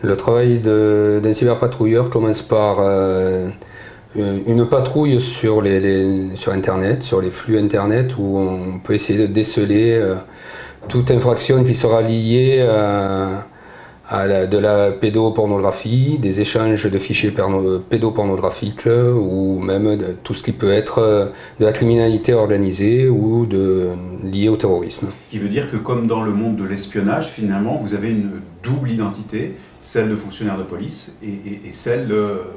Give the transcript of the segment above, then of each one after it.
Le travail d'un cyberpatrouilleur commence par une patrouille sur Internet, sur les flux Internet, où on peut essayer de déceler toute infraction qui sera liée de la pédopornographie, des échanges de fichiers pédopornographiques ou même de tout ce qui peut être de la criminalité organisée ou lié au terrorisme. Ce qui veut dire que comme dans le monde de l'espionnage, finalement, vous avez une double identité, celle de fonctionnaire de police et celle,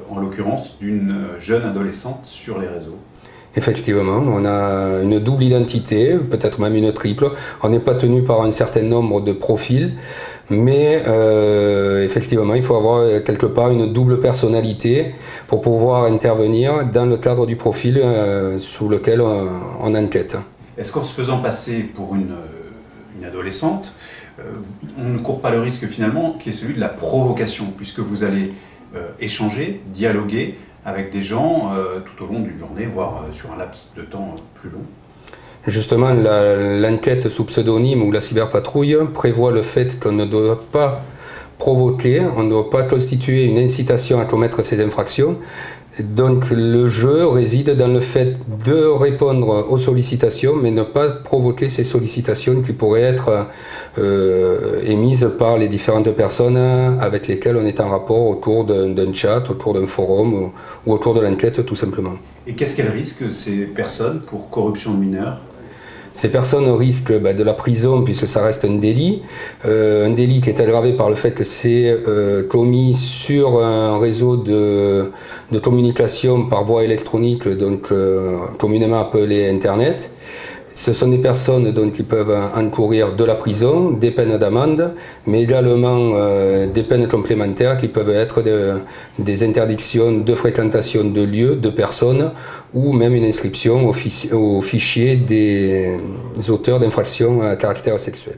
en l'occurrence, d'une jeune adolescente sur les réseaux. Effectivement, on a une double identité, peut-être même une triple. On n'est pas tenu par un certain nombre de profils, mais effectivement, il faut avoir quelque part une double personnalité pour pouvoir intervenir dans le cadre du profil sous lequel on enquête. Est-ce qu'en se faisant passer pour une adolescente, on ne court pas le risque finalement qui est celui de la provocation, puisque vous allez échanger, dialoguer avec des gens tout au long d'une journée, voire sur un laps de temps plus long? Justement, l'enquête sous pseudonyme ou la cyberpatrouille prévoit le fait qu'on ne doit pas provoquer, on ne doit pas constituer une incitation à commettre ces infractions. Donc le jeu réside dans le fait de répondre aux sollicitations, mais ne pas provoquer ces sollicitations qui pourraient être émises par les différentes personnes avec lesquelles on est en rapport autour d'un chat, autour d'un forum ou autour de l'enquête tout simplement. Et qu'est-ce qu'elles risquent, ces personnes, pour corruption de mineurs? Ces personnes risquent de la prison puisque ça reste un délit qui est aggravé par le fait que c'est commis sur un réseau de communication par voie électronique, donc communément appelé Internet. Ce sont des personnes qui peuvent encourir de la prison, des peines d'amende, mais également des peines complémentaires qui peuvent être des interdictions de fréquentation de lieux, de personnes, ou même une inscription au fichier des auteurs d'infractions à caractère sexuel.